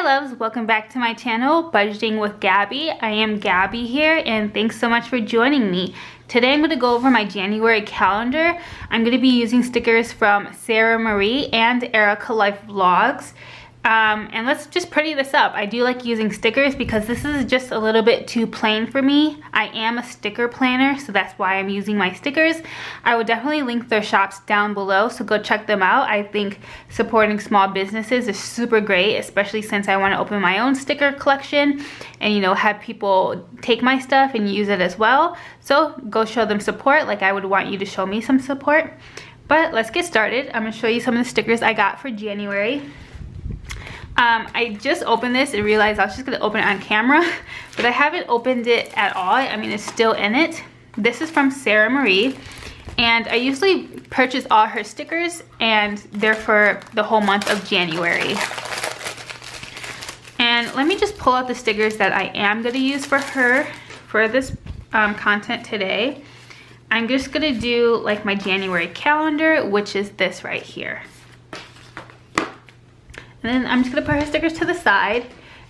loves, welcome back to my channel, Budgeting with Gabby. I am Gabby here and thanks so much for joining me. Today I'm going to go over my January calendar. I'm going to be using stickers from Sarah Marie and Erica Life Vlogs. And let's just pretty this up. I do like using stickers because this is just a little bit too plain for me. I am a sticker planner, so that's why I'm using my stickers. I will definitely link their shops down below, so go check them out. I think supporting small businesses is super great, especially since I want to open my own sticker collection and, you know, have people take my stuff and use it as well. So go show them support like I would want you to show me some support. But let's get started. I'm going to show you some of the stickers I got for January. I just opened this and realized I was just going to open it on camera, but I haven't opened it at all. I mean, it's still in it. This is from Sarah Marie, and I usually purchase all her stickers, and they're for the whole month of January. And let me just pull out the stickers that I am going to use for her for this content today. I'm just going to do like my January calendar, which is this right here. And then I'm just gonna put her stickers to the side.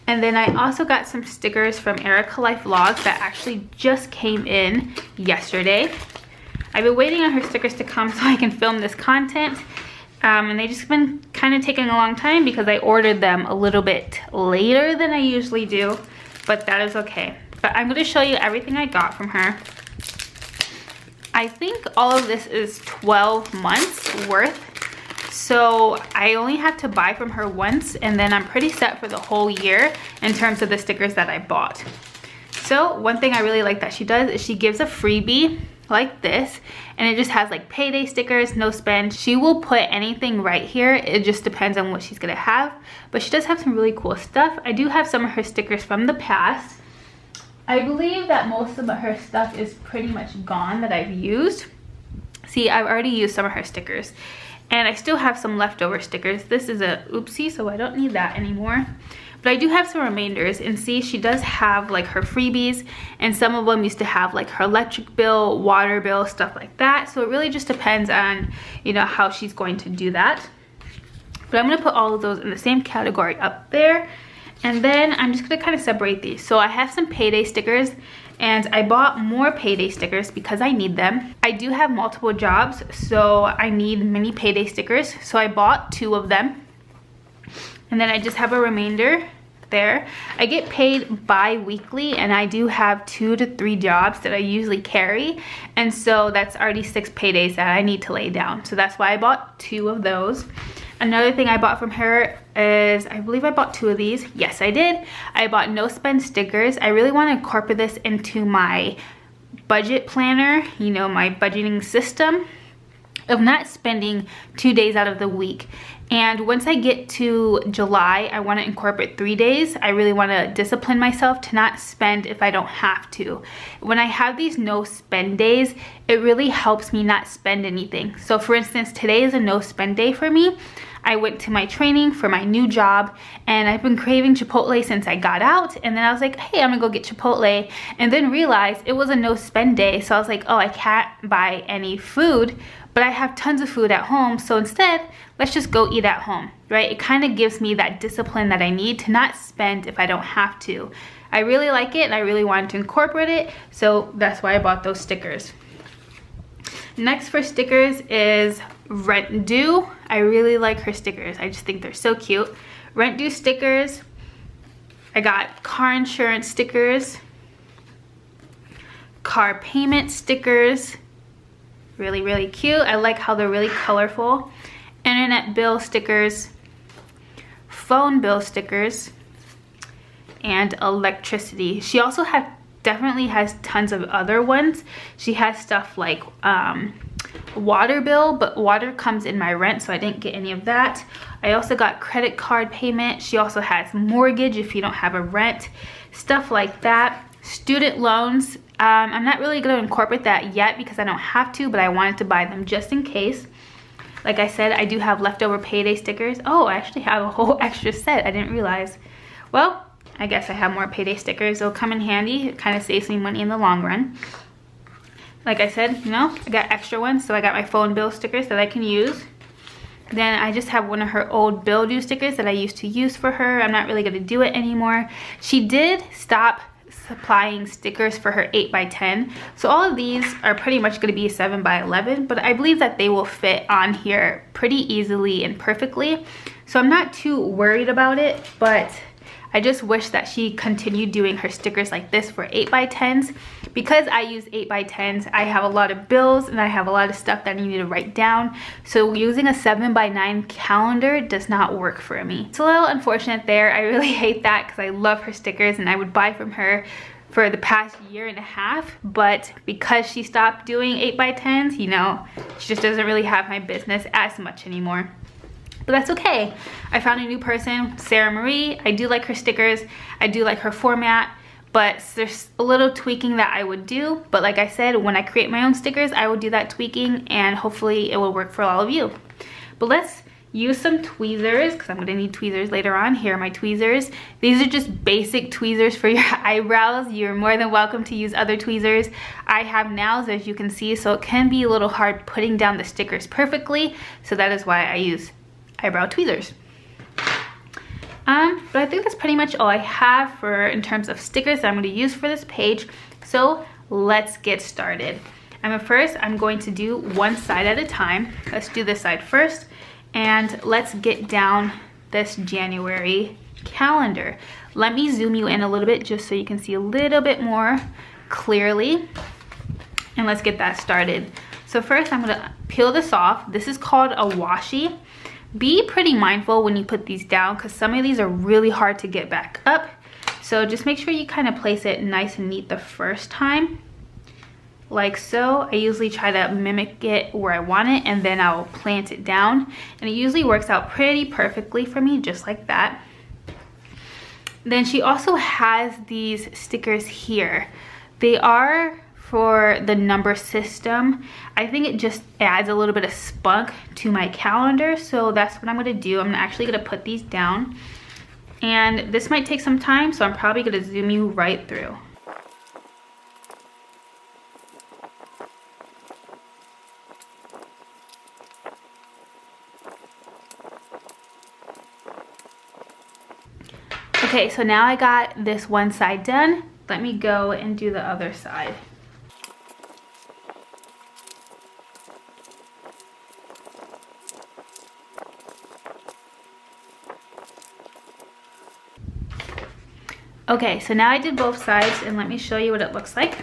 And then I also got some stickers from Erica Life Vlogs that actually just came in yesterday. I've been waiting on her stickers to come so I can film this content. And they just been kind of taking a long time because I ordered them a little bit later than I usually do, but that is okay. But I'm gonna show you everything I got from her. I think all of this is 12 months worth. So I only have to buy from her once, and then I'm pretty set for the whole year in terms of the stickers that I bought. So one thing I really like that she does is she gives a freebie like this, and it just has like payday stickers, no spend. She will put anything right here. It just depends on what she's gonna have, but she does have some really cool stuff. I do have some of her stickers from the past. I believe that most of her stuff is pretty much gone that I've used. See, I've already used some of her stickers. And I still have some leftover stickers. This is a oopsie, so I don't need that anymore. But I do have some remainders, and see, she does have like her freebies, and some of them used to have like her electric bill, water bill, stuff like that. So it really just depends on, you know, how she's going to do that. But I'm gonna put all of those in the same category up there. And then I'm just gonna kind of separate these. So I have some payday stickers, and I bought more payday stickers because I need them. I do have multiple jobs, so I need many payday stickers. So I bought 2 of them. And then I just have a remainder there. I get paid bi-weekly, and I do have 2 to 3 jobs that I usually carry. And so that's already 6 paydays that I need to lay down. So that's why I bought 2 of those. Another thing I bought from her is, I believe I bought 2 of these. Yes, I did. I bought no spend stickers. I really want to incorporate this into my budget planner, you know, my budgeting system of not spending 2 days out of the week. And once I get to July, I want to incorporate 3 days. I really want to discipline myself to not spend if I don't have to. When I have these no spend days, it really helps me not spend anything. So for instance, today is a no spend day for me. I went to my training for my new job, and I've been craving Chipotle since I got out. And then I was like, hey, I'm gonna go get Chipotle, and then realized it was a no spend day. So I was like, oh, I can't buy any food, but I have tons of food at home. So instead, let's just go eat at home, right? It kind of gives me that discipline that I need to not spend if I don't have to. I really like it, and I really wanted to incorporate it. So that's why I bought those stickers. Next for stickers is Rent Due. I really like her stickers. I just think they're so cute. Rent Due stickers. I got car insurance stickers. Car payment stickers. Really, really cute. I like how they're really colorful. Internet bill stickers. Phone bill stickers. And electricity. She also definitely has tons of other ones. She has stuff like water bill, but water comes in my rent, so I didn't get any of that. I also got credit card payment. She also has mortgage if you don't have a rent, stuff like that. Student loans. I'm not really going to incorporate that yet because I don't have to, but I wanted to buy them just in case. Like I said, I do have leftover payday stickers. Oh, I actually have a whole extra set. I didn't realize. Well, I guess I have more payday stickers. They'll come in handy. It kind of saves me money in the long run. Like I said, you know, I got extra ones, so I got my phone bill stickers that I can use. Then I just have one of her old Bill Do stickers that I used to use for her. I'm not really going to do it anymore. She did stop supplying stickers for her 8x10. So all of these are pretty much going to be 7x11, but I believe that they will fit on here pretty easily and perfectly. So I'm not too worried about it, but I just wish that she continued doing her stickers like this for 8x10s. Because I use 8x10s, I have a lot of bills and I have a lot of stuff that I need to write down. So using a 7x9 calendar does not work for me. It's a little unfortunate there. I really hate that because I love her stickers and I would buy from her for the past year and a half. But because she stopped doing 8x10s, you know, she just doesn't really have my business as much anymore. But that's okay. I found a new person, Sarah Marie. I do like her stickers. I do like her format, but there's a little tweaking that I would do. But like I said, when I create my own stickers, I will do that tweaking and hopefully it will work for all of you. But let's use some tweezers because I'm gonna need tweezers later on. Here are my tweezers. These are just basic tweezers for your eyebrows. You're more than welcome to use other tweezers. I have nails, as you can see, so it can be a little hard putting down the stickers perfectly. So that is why I use eyebrow tweezers. But I think that's pretty much all I have for in terms of stickers that I'm going to use for this page. So let's get started. First, I'm going to do one side at a time. Let's do this side first, and let's get down this January calendar. Let me zoom you in a little bit just so you can see a little bit more clearly, and let's get that started. So first, I'm going to peel this off. This is called a washi. Be pretty mindful when you put these down because some of these are really hard to get back up. So just make sure you kind of place it nice and neat the first time, like so. I usually try to mimic it where I want it and then I'll plant it down. And it usually works out pretty perfectly for me, just like that. Then she also has these stickers here. They are for the number system. I think it just adds a little bit of spunk to my calendar, so that's what I'm gonna do. I'm actually gonna put these down, and this might take some time, so I'm probably gonna zoom you right through. Okay, so now I got this one side done. Let me go and do the other side. Okay, so now I did both sides, and let me show you what it looks like.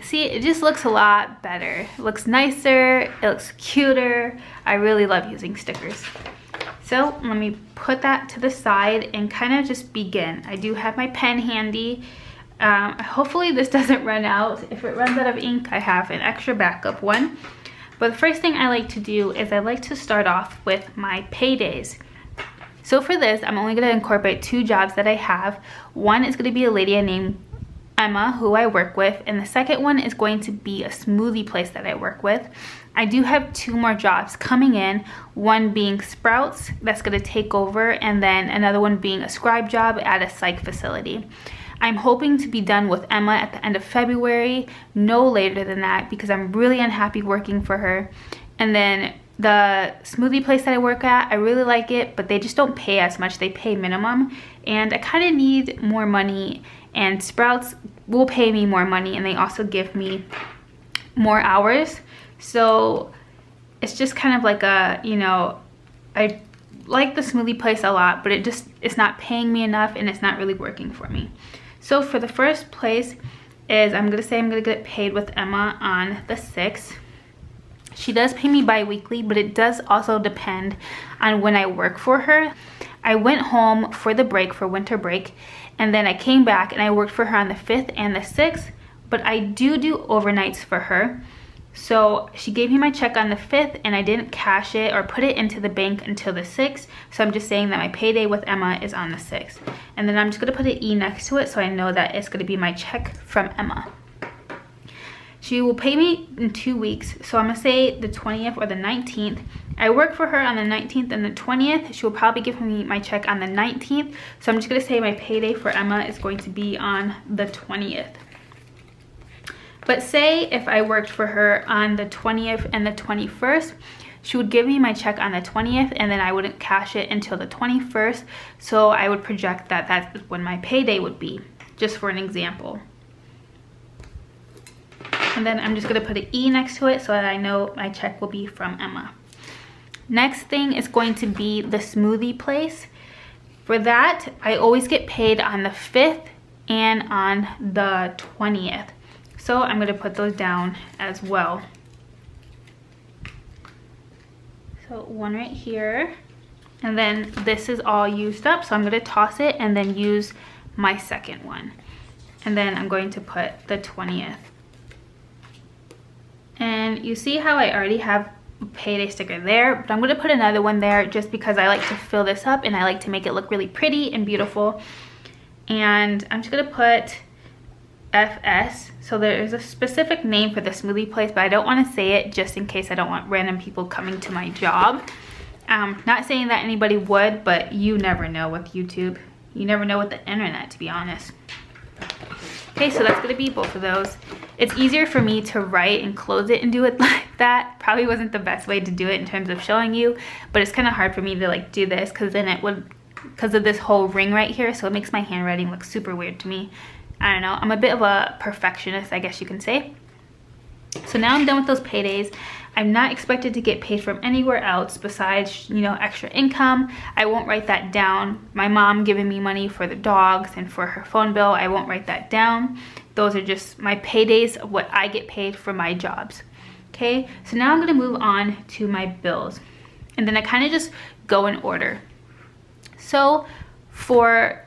See, it just looks a lot better. It looks nicer, it looks cuter. I really love using stickers. So let me put that to the side and kind of just begin. I do have my pen handy. Hopefully this doesn't run out. If it runs out of ink, I have an extra backup one. But the first thing I like to do is I like to start off with my paydays. So for this, I'm only going to incorporate 2 jobs that I have. One is going to be a lady named Emma, who I work with, and the second one is going to be a smoothie place that I work with. I do have 2 more jobs coming in, one being Sprouts, that's going to take over, and then another one being a scribe job at a psych facility. I'm hoping to be done with Emma at the end of February, no later than that, because I'm really unhappy working for her. And then the smoothie place that I work at, I really like it, but they just don't pay as much. They pay minimum, and I kind of need more money, and Sprouts will pay me more money, and they also give me more hours. So it's just kind of like a, you know, I like the smoothie place a lot, but it's not paying me enough, and it's not really working for me. So for the first place is, I'm gonna get paid with Emma on the 6th. She does pay me bi-weekly, but it does also depend on when I work for her. I went home for the break, for winter break, and then I came back and I worked for her on the 5th and the 6th, but I do overnights for her. So she gave me my check on the 5th and I didn't cash it or put it into the bank until the 6th. So I'm just saying that my payday with Emma is on the 6th. And then I'm just gonna put an E next to it so I know that it's gonna be my check from Emma. She will pay me in 2 weeks, so I'm gonna say the 20th or the 19th. I work for her on the 19th and the 20th. She will probably give me my check on the 19th, so I'm just gonna say my payday for Emma is going to be on the 20th. But say if I worked for her on the 20th and the 21st, she would give me my check on the 20th, and then I wouldn't cash it until the 21st. So I would project that that's when my payday would be, just for an example. And then I'm just gonna put an E next to it so that I know my check will be from Emma. Next thing is going to be the smoothie place. For that, I always get paid on the 5th and on the 20th. So I'm gonna put those down as well. So one right here. And then this is all used up, so I'm gonna toss it and then use my second one. And then I'm going to put the 20th. And you see how I already have a payday sticker there, but I'm gonna put another one there just because I like to fill this up and I like to make it look really pretty and beautiful. And I'm just gonna put FS. So there's a specific name for the smoothie place, but I don't want to say it just in case I don't want random people coming to my job. Not saying that anybody would, but you never know with YouTube. You never know with the internet, to be honest. Okay, so that's gonna be both of those. It's easier for me to write and close it and do it like that. Probably wasn't the best way to do it in terms of showing you, but it's kind of hard for me to like do this because then it would, because of this whole ring right here, so it makes my handwriting look super weird to me. I don't know, I'm a bit of a perfectionist, I guess you can say. So now I'm done with those paydays. I'm not expected to get paid from anywhere else besides, you know, extra income. I won't write that down. My mom giving me money for the dogs and for her phone bill, I won't write that down. Those are just my paydays of what I get paid for my jobs. Okay, so now I'm gonna move on to my bills. And then I kind of just go in order. So for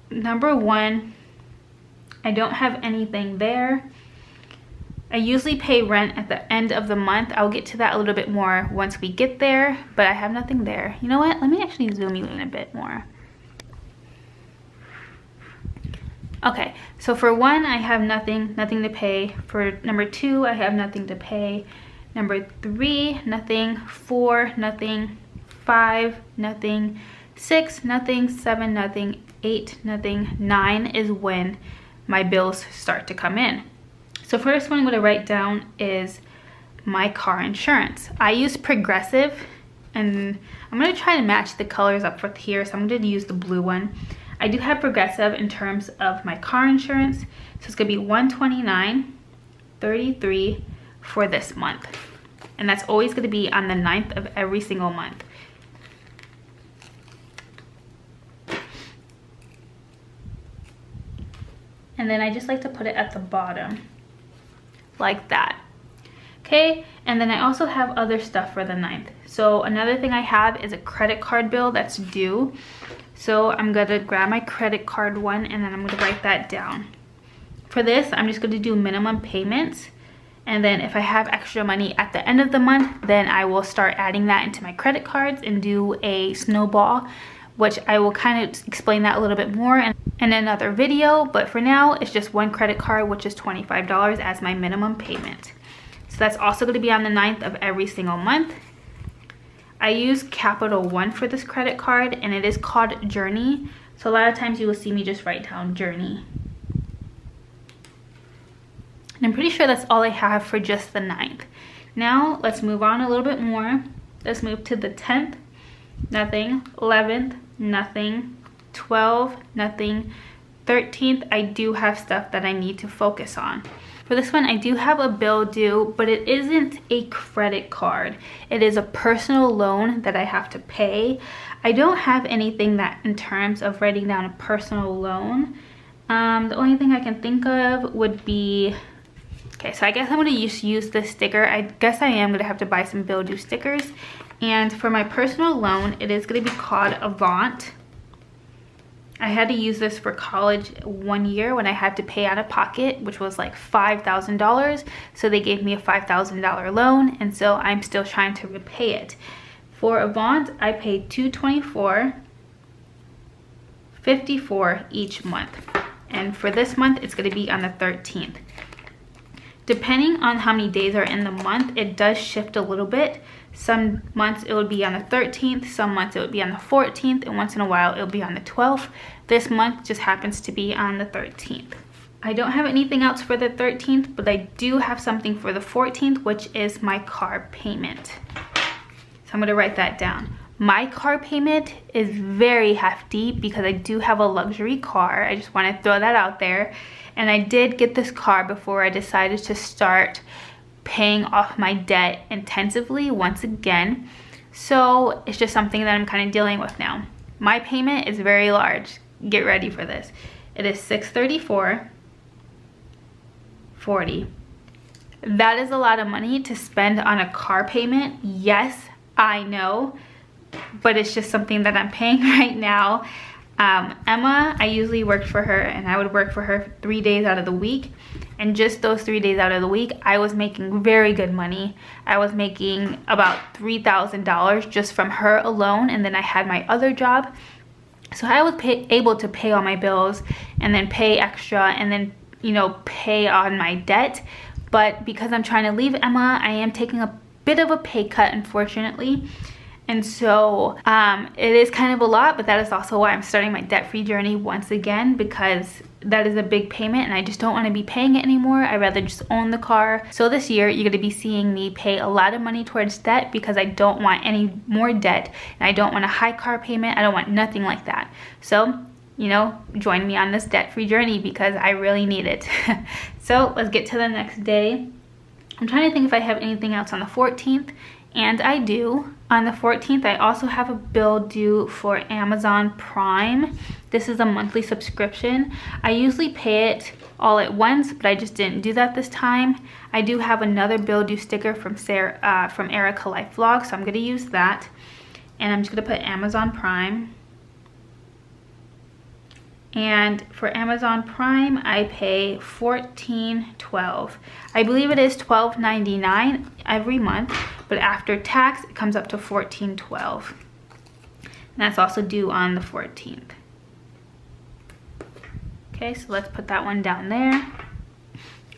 number one, I don't have anything there. I usually pay rent at the end of the month. I'll get to that a little bit more once we get there, but I have nothing there. You know what? Let me actually zoom you in a bit more. Okay, so for one, I have nothing to pay. For number two, I have nothing to pay. Number three, nothing. 4, nothing. 5, nothing. 6, nothing. 7, nothing. 8, nothing. 9 is when my bills start to come in. So first one I'm going to write down is my car insurance. I use Progressive, and I'm going to try to match the colors up with here, so I'm going to use the blue one. I do have Progressive in terms of my car insurance, so it's going to be $129.33 for this month, and that's always going to be on the 9th of every single month. And then I just like to put it at the bottom like that. Okay, and then I also have other stuff for the 9th. So another thing I have is a credit card bill that's due. So I'm gonna grab my credit card one and then I'm gonna write that down. For this, I'm just gonna do minimum payments. And then if I have extra money at the end of the month, then I will start adding that into my credit cards and do a snowball, which I will kind of explain that a little bit more in another video. But for now, it's just one credit card, which is $25 as my minimum payment. So that's also going to be on the 9th of every single month. I use Capital One for this credit card, and it is called Journey. So a lot of times you will see me just write down Journey. And I'm pretty sure that's all I have for just the 9th. Now let's move on a little bit more. Let's move to the 10th. Nothing. 11th, nothing. 12th, nothing. 13th, I do have stuff that I need to focus on. For this one, I do have a bill due, but it isn't a credit card. It is a personal loan that I have to pay. I don't have anything that in terms of writing down a personal loan. The only thing I can think of would be, okay, so I guess I'm gonna just use this sticker. I guess I am gonna have to buy some bill due stickers. And for my personal loan, it is going to be called Avant. I had to use this for college one year when I had to pay out of pocket, which was like $5,000. So they gave me a $5,000 loan, and so I'm still trying to repay it. For Avant, I paid $224.54 each month. And for this month, it's going to be on the 13th. Depending on how many days are in the month, it does shift a little bit. Some months it would be on the 13th, some months it would be on the 14th, and once in a while it'll be on the 12th. This month just happens to be on the 13th. I don't have anything else for the 13th, but I do have something for the 14th, which is my car payment. So I'm gonna write that down. My car payment is very hefty because I do have a luxury car. I just want to throw that out there. And I did get this car before I decided to start paying off my debt intensively once again. So it's just something that I'm kind of dealing with now. My payment is very large. Get ready for this. It is $634.40. That is a lot of money to spend on a car payment. Yes, I know, but it's just something that I'm paying right now. Emma, I usually worked for her, and I would work for her 3 days out of the week. And just those 3 days out of the week, I was making very good money. I was making about $3,000 just from her alone, and then I had my other job. So I was able to pay all my bills and then pay extra and then, you know, pay on my debt. But because I'm trying to leave Emma, I am taking a bit of a pay cut, unfortunately. And so it is kind of a lot, but that is also why I'm starting my debt-free journey once again, because that is a big payment and I just don't want to be paying it anymore. I'd rather just own the car. So this year you're going to be seeing me pay a lot of money towards debt because I don't want any more debt and I don't want a high car payment. I don't want nothing like that. So, you know, join me on this debt-free journey because I really need it. So let's get to the next day. I'm trying to think if I have anything else on the 14th, and I do. On the 14th, I also have a bill due for Amazon Prime. This is a monthly subscription. I usually pay it all at once, but I just didn't do that this time. I do have another bill due sticker from Erica Life Vlog, so I'm gonna use that. And I'm just gonna put Amazon Prime. And for Amazon Prime, I pay $14.12. I believe it is $12.99 every month, but after tax, it comes up to $14.12. And that's also due on the 14th. Okay, so let's put that one down there.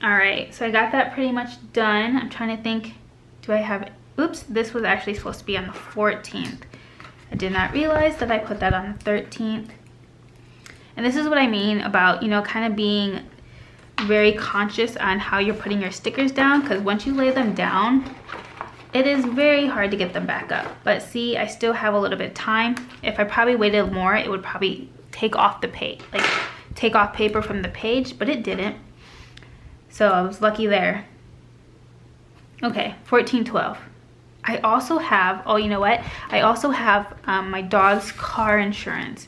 All right, so I got that pretty much done. I'm trying to think, do I have, oops, this was actually supposed to be on the 14th. I did not realize that I put that on the 13th. And this is what I mean about, you know, kind of being very conscious on how you're putting your stickers down, because once you lay them down, it is very hard to get them back up. But see, I still have a little bit of time. If I probably waited more, it would probably take off the page, like take off paper from the page, but it didn't. So I was lucky there. Okay, $14.12. I also have, oh, you know what? I also have my dog's car insurance.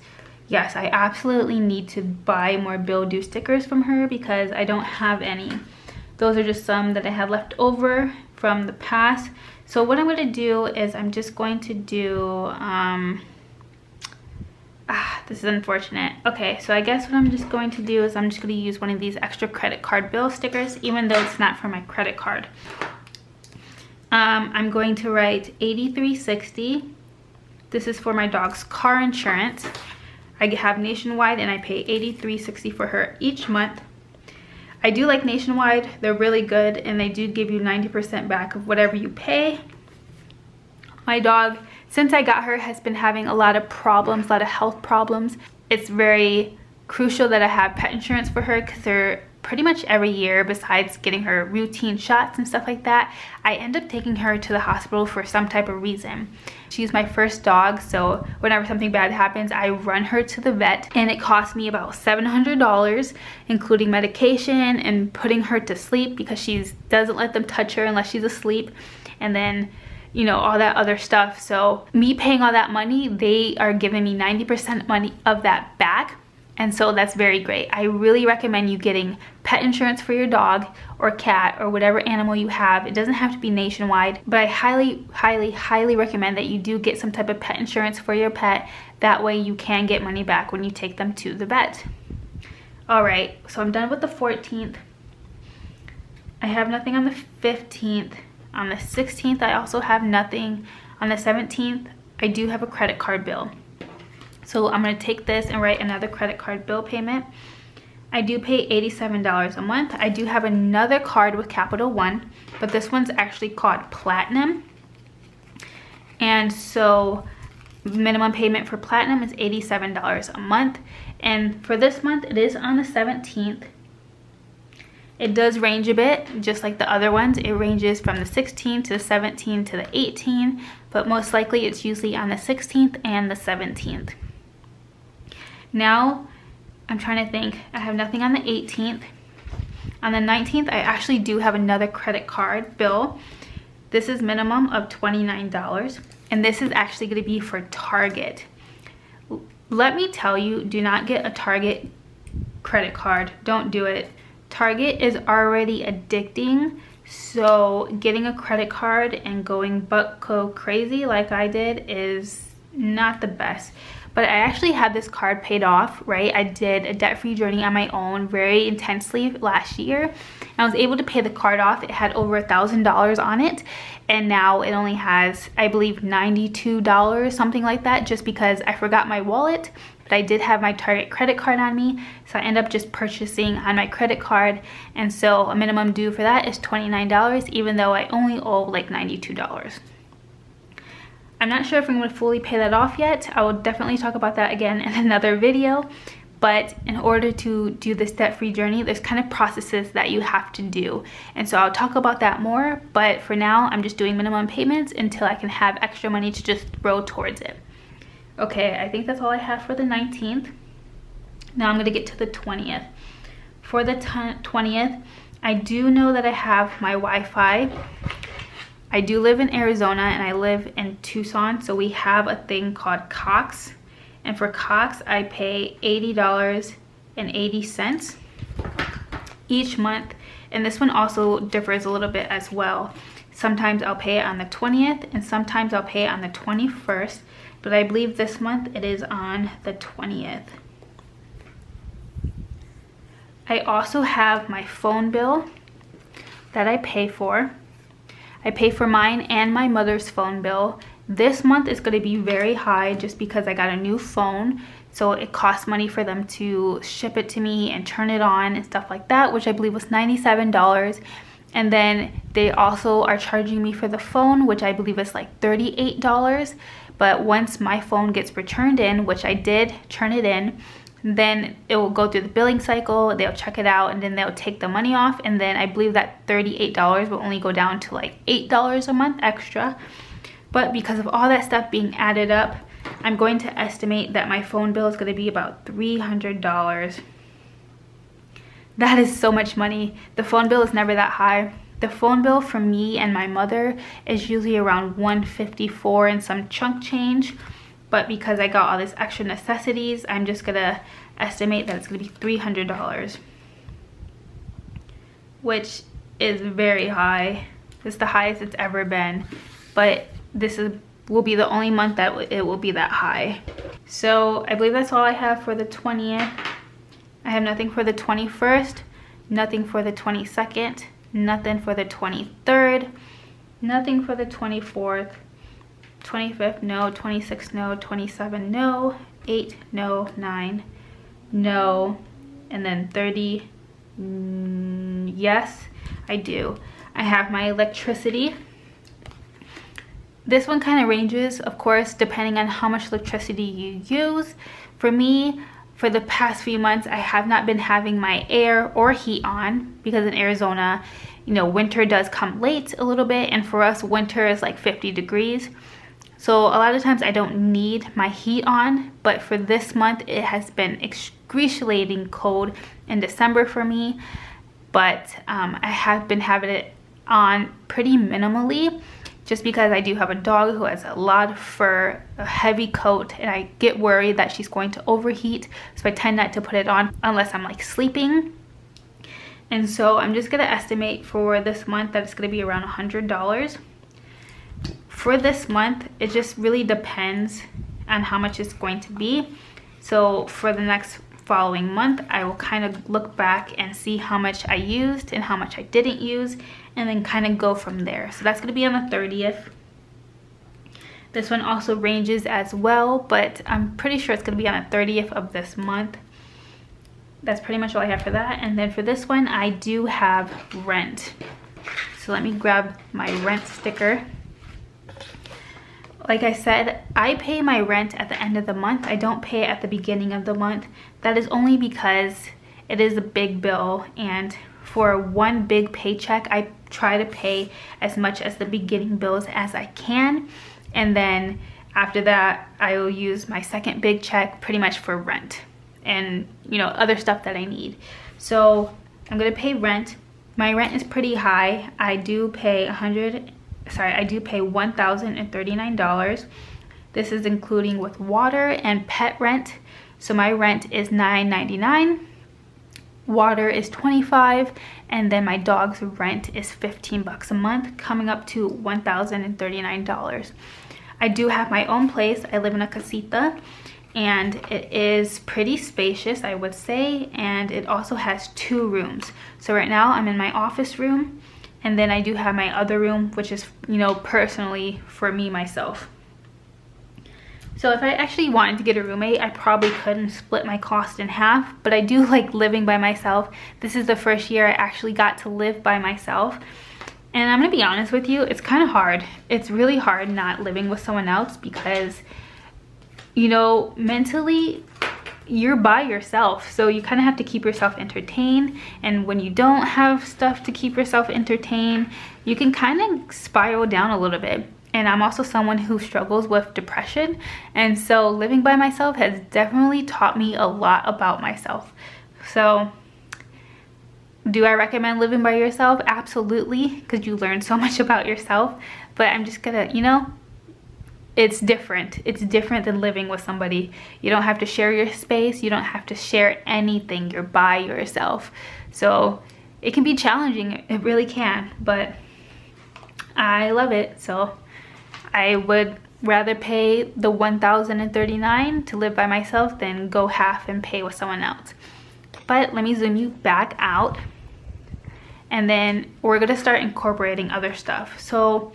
Yes, I absolutely need to buy more bill due stickers from her because I don't have any. Those are just some that I have left over from the past. So what I'm going to do is I'm just going to do, this is unfortunate. Okay, so I guess what I'm just going to do is I'm just going to use one of these extra credit card bill stickers, even though it's not for my credit card. I'm going to write $83.60. This is for my dog's car insurance. I have Nationwide and I pay $83.60 for her each month. I do like Nationwide. They're really good and they do give you 90% back of whatever you pay. My dog, since I got her, has been having a lot of problems, a lot of health problems. It's very crucial that I have pet insurance for her because they're pretty much every year, besides getting her routine shots and stuff like that, I end up taking her to the hospital for some type of reason. She's my first dog, so whenever something bad happens, I run her to the vet, and it cost me about $700, including medication and putting her to sleep because she doesn't let them touch her unless she's asleep, and then, you know, all that other stuff. So me paying all that money, they are giving me 90% money of that back. And so that's very great. I really recommend you getting pet insurance for your dog or cat or whatever animal you have. It doesn't have to be Nationwide, but I highly, highly, highly recommend that you do get some type of pet insurance for your pet. That way you can get money back when you take them to the vet. All right, so I'm done with the 14th. I have nothing on the 15th. On the 16th, I also have nothing. On the 17th, I do have a credit card bill. So I'm going to take this and write another credit card bill payment. I do pay $87 a month. I do have another card with Capital One, but this one's actually called Platinum. And so minimum payment for Platinum is $87 a month. And for this month, it is on the 17th. It does range a bit, just like the other ones. It ranges from the 16 to the 17 to the 18, but most likely it's usually on the 16th and the 17th. Now, I'm trying to think. I have nothing on the 18th. On the 19th, I actually do have another credit card bill. This is minimum of $29, and this is actually going to be for Target. Let me tell you, do not get a Target credit card. Don't do it. Target is already addicting, so getting a credit card and going bucko crazy like I did is not the best. But I actually had this card paid off, right? I did a debt-free journey on my own very intensely last year. I was able to pay the card off. It had over $1,000 on it, and now it only has, I believe, $92, something like that, just because I forgot my wallet. But I did have my Target credit card on me, so I ended up just purchasing on my credit card, and so a minimum due for that is $29, even though I only owe like $92. I'm not sure if I'm going to fully pay that off yet. I will definitely talk about that again in another video. But in order to do this debt-free journey, there's kind of processes that you have to do. And so I'll talk about that more. But for now, I'm just doing minimum payments until I can have extra money to just throw towards it. Okay, I think that's all I have for the 19th. Now I'm going to get to the 20th. For the 20th, I do know that I have my Wi-Fi. I do live in Arizona and I live in Tucson, so we have a thing called Cox. And for Cox, I pay $80.80 each month. And this one also differs a little bit as well. Sometimes I'll pay it on the 20th and sometimes I'll pay it on the 21st. But I believe this month it is on the 20th. I also have my phone bill that I pay for. I pay for mine and my mother's phone bill. This month is going to be very high just because I got a new phone. So it costs money for them to ship it to me and turn it on and stuff like that, which I believe was $97. And then they also are charging me for the phone, which I believe is like $38. But once my phone gets returned in, which I did turn it in, then it will go through the billing cycle, they'll check it out, and then they'll take the money off. And then I believe that $38 will only go down to like $8 a month extra. But because of all that stuff being added up, I'm going to estimate that my phone bill is going to be about $300. That is so much money. The phone bill is never that high. The phone bill for me and my mother is usually around $154 and some chunk change. But because I got all this extra necessities, I'm just going to estimate that it's going to be $300. Which is very high. It's the highest it's ever been. But this will be the only month that it will be that high. So I believe that's all I have for the 20th. I have nothing for the 21st, nothing for the 22nd, nothing for the 23rd, nothing for the 24th, 25th, no, 26th, no, 27th, no, 8, no, 9, no, and then 30, yes, I do. I have my electricity. This one kind of ranges, of course, depending on how much electricity you use. For me, for the past few months, I have not been having my air or heat on because in Arizona, you know, winter does come late a little bit, and for us, winter is like 50 degrees. So a lot of times I don't need my heat on, but for this month, it has been excruciating cold in December for me. But I have been having it on pretty minimally, just because I do have a dog who has a lot of fur, a heavy coat, and I get worried that she's going to overheat. So I tend not to put it on unless I'm like sleeping. And so I'm just gonna estimate for this month that it's gonna be around $100. For this month, it just really depends on how much it's going to be. So for the next following month, I will kind of look back and see how much I used and how much I didn't use, and then kind of go from there. So that's going to be on the 30th. This one also ranges as well, but I'm pretty sure it's going to be on the 30th of this month. That's pretty much all I have for that. And then for this one, I do have rent. So let me grab my rent sticker. Like I said, I pay my rent at the end of the month. I don't pay it at the beginning of the month. That is only because it is a big bill, and for one big paycheck, I try to pay as much as the beginning bills as I can, and then after that I will use my second big check pretty much for rent and, you know, other stuff that I need. So I'm gonna pay rent. My rent is pretty high. I do pay $1,039. This is including with water and pet rent. So my rent is $9.99, water is $25, and then my dog's rent is $15 a month, coming up to $1,039. I do have my own place. I live in a casita, and it is pretty spacious, I would say, and it also has 2 rooms. So right now I'm in my office room, and then I do have my other room, which is, you know, personally for me, myself. So if I actually wanted to get a roommate, I probably could and split my cost in half, but I do like living by myself. This is the first year I actually got to live by myself. And I'm gonna be honest with you, it's kind of hard. It's really hard not living with someone else because, you know, mentally you're by yourself. So you kind of have to keep yourself entertained. And when you don't have stuff to keep yourself entertained, you can kind of spiral down a little bit. And I'm also someone who struggles with depression. And so living by myself has definitely taught me a lot about myself. So do I recommend living by yourself? Absolutely, because you learn so much about yourself. But I'm just gonna, you know, it's different. It's different than living with somebody. You don't have to share your space. You don't have to share anything. You're by yourself. So it can be challenging. It really can. But I love it. So I would rather pay the $1,039 to live by myself than go half and pay with someone else. But let me zoom you back out, and then we're gonna start incorporating other stuff. So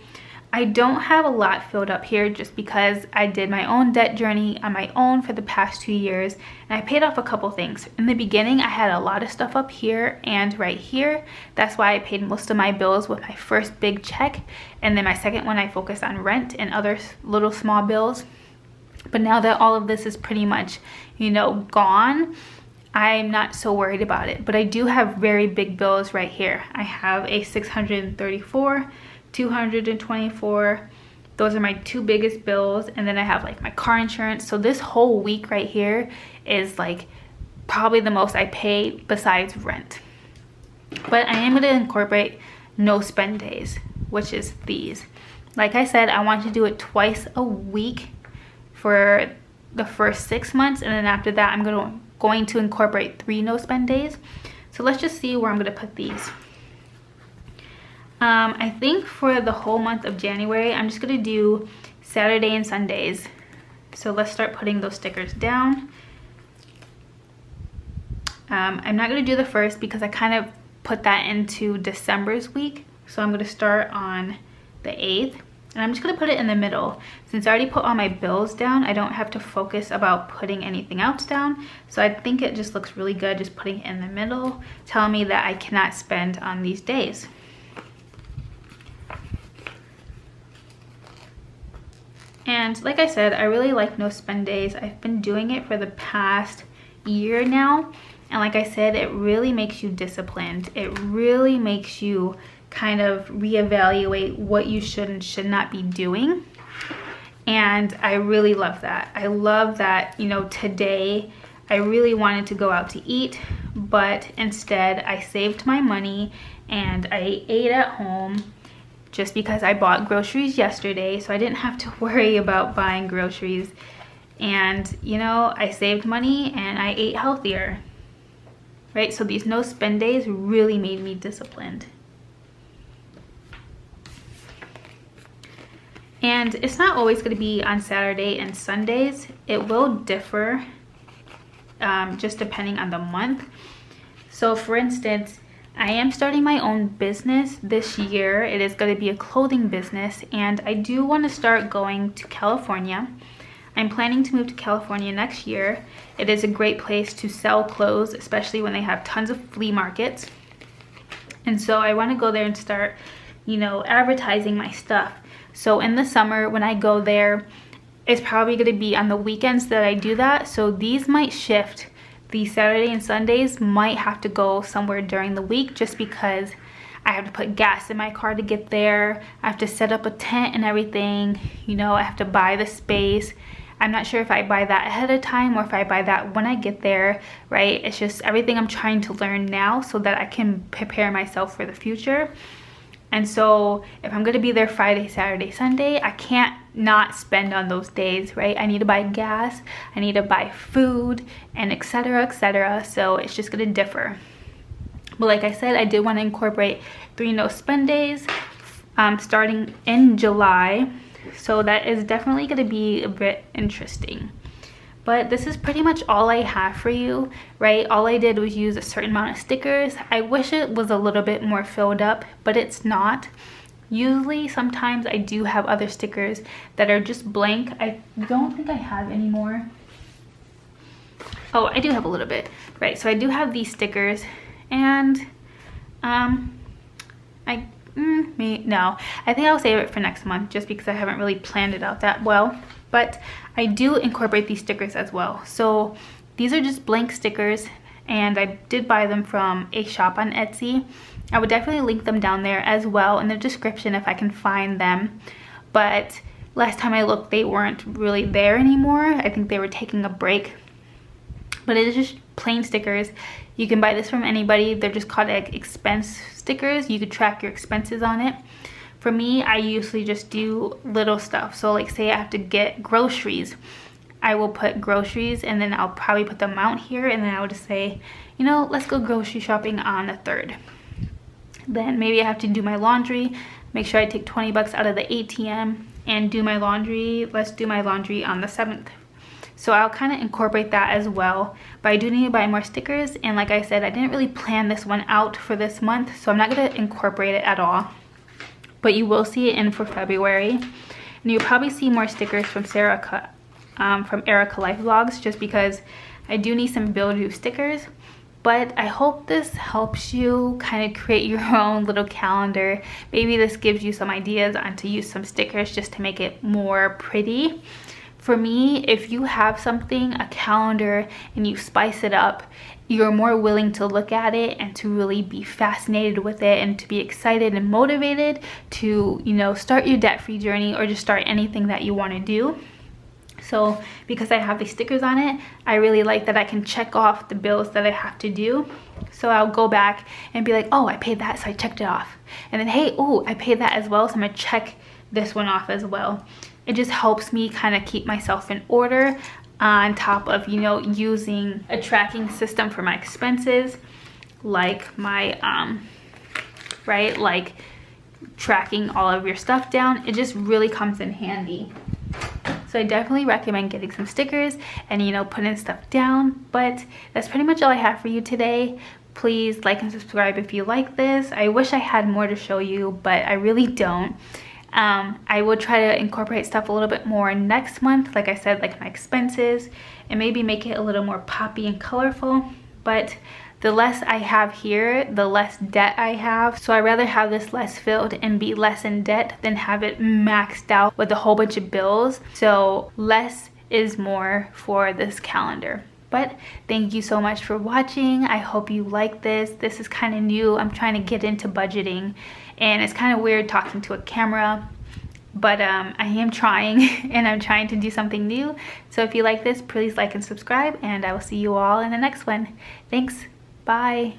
I don't have a lot filled up here just because I did my own debt journey on my own for the past 2 years, and I paid off a couple things. In the beginning, I had a lot of stuff up here and right here. That's why I paid most of my bills with my first big check, and then my second one I focused on rent and other little small bills. But now that all of this is pretty much, you know, gone, I'm not so worried about it. But I do have very big bills right here. I have a $634, $224. Those are my 2 biggest bills, and then I have like my car insurance. So this whole week right here is like probably the most I pay besides rent. But I am going to incorporate no spend days, which is these. Like I said, I want to do it twice a week for the first 6 months, and then after that I'm going to incorporate 3 no spend days. So let's just see where I'm going to put these. I think for the whole month of January, I'm just gonna do Saturday and Sundays. So let's start putting those stickers down. I'm not gonna do the first because I kind of put that into December's week. So I'm gonna start on the 8th, and I'm just gonna put it in the middle. Since I already put all my bills down, I don't have to focus about putting anything else down. So I think it just looks really good just putting it in the middle, telling me that I cannot spend on these days. And like I said, I really like no spend days. I've been doing it for the past year now. And like I said, it really makes you disciplined. It really makes you kind of reevaluate what you should and should not be doing. And I really love that. I love that, you know, today I really wanted to go out to eat, but instead I saved my money and I ate at home. Just because I bought groceries yesterday, so I didn't have to worry about buying groceries. And, you know, I saved money and I ate healthier, right? So these no spend days really made me disciplined. And it's not always going to be on Saturday and Sundays. It will differ just depending on the month. So for instance, I am starting my own business this year. It is going to be a clothing business, and I do want to start going to California. I'm planning to move to California next year. It is a great place to sell clothes, especially when they have tons of flea markets. And so I want to go there and start, you know, advertising my stuff. So in the summer when I go there, it's probably going to be on the weekends that I do that. So these might shift the Saturday and Sundays might have to go somewhere during the week, just because I have to put gas in my car to get there. I have to set up a tent and everything. You know, I have to buy the space. I'm not sure if I buy that ahead of time or if I buy that when I get there, right? It's just everything I'm trying to learn now so that I can prepare myself for the future. And so if I'm gonna be there Friday, Saturday, Sunday, I can't not spend on those days, right? I need to buy gas, I need to buy food, and etc, etc. So it's just gonna differ. But like I said, I did want to incorporate 3 no spend days starting in July. So that is definitely gonna be a bit interesting. But this is pretty much all I have for you, right? All I did was use a certain amount of stickers. I wish it was a little bit more filled up, but it's not. Usually, sometimes I do have other stickers that are just blank. I don't think I have any more. Oh, I do have a little bit, right? So I do have these stickers, and no, I think I'll save it for next month just because I haven't really planned it out that well. But I do incorporate these stickers as well. So these are just blank stickers, and I did buy them from a shop on Etsy. I would definitely link them down there as well in the description if I can find them. But last time I looked, they weren't really there anymore. I think they were taking a break. But it is just plain stickers. You can buy this from anybody. They're just called like expense stickers. You could track your expenses on it. For me, I usually just do little stuff. So like say I have to get groceries, I will put groceries, and then I'll probably put the amount here, and then I would just say, you know, let's go grocery shopping on the 3rd. Then maybe I have to do my laundry, make sure I take 20 bucks out of the ATM and do my laundry. Let's do my laundry on the 7th. So I'll kind of incorporate that as well. But I do need to buy more stickers, and like I said, I didn't really plan this one out for this month, so I'm not going to incorporate it at all. But you will see it in for February. And you'll probably see more stickers from Erica Life Vlogs, just because I do need some Build You stickers. But I hope this helps you kind of create your own little calendar. Maybe this gives you some ideas on to use some stickers just to make it more pretty. For me, if you have something, a calendar, and you spice it up, you're more willing to look at it and to really be fascinated with it and to be excited and motivated to, you know, start your debt-free journey or just start anything that you want to do. So because I have these stickers on it, I really like that I can check off the bills that I have to do. So I'll go back and be like, oh, I paid that, so I checked it off. And then, hey, oh, I paid that as well, so I'm gonna check this one off as well. It just helps me kind of keep myself in order, on top of, you know, using a tracking system for my expenses, like my right, like tracking all of your stuff down. It just really comes in handy. So I definitely recommend getting some stickers and, you know, putting stuff down. But that's pretty much all I have for you today. Please like and subscribe if you like this. I wish I had more to show you, but I really don't. I will try to incorporate stuff a little bit more next month, like I said, like my expenses, and maybe make it a little more poppy and colorful. But the less I have here, the less debt I have. So I'd rather have this less filled and be less in debt than have it maxed out with a whole bunch of bills. So less is more for this calendar. But thank you so much for watching. I hope you like this. This is kind of new. I'm trying to get into budgeting, and it's kind of weird talking to a camera, but I am trying, and I'm trying to do something new. So if you like this, please like and subscribe, and I will see you all in the next one. Thanks. Bye.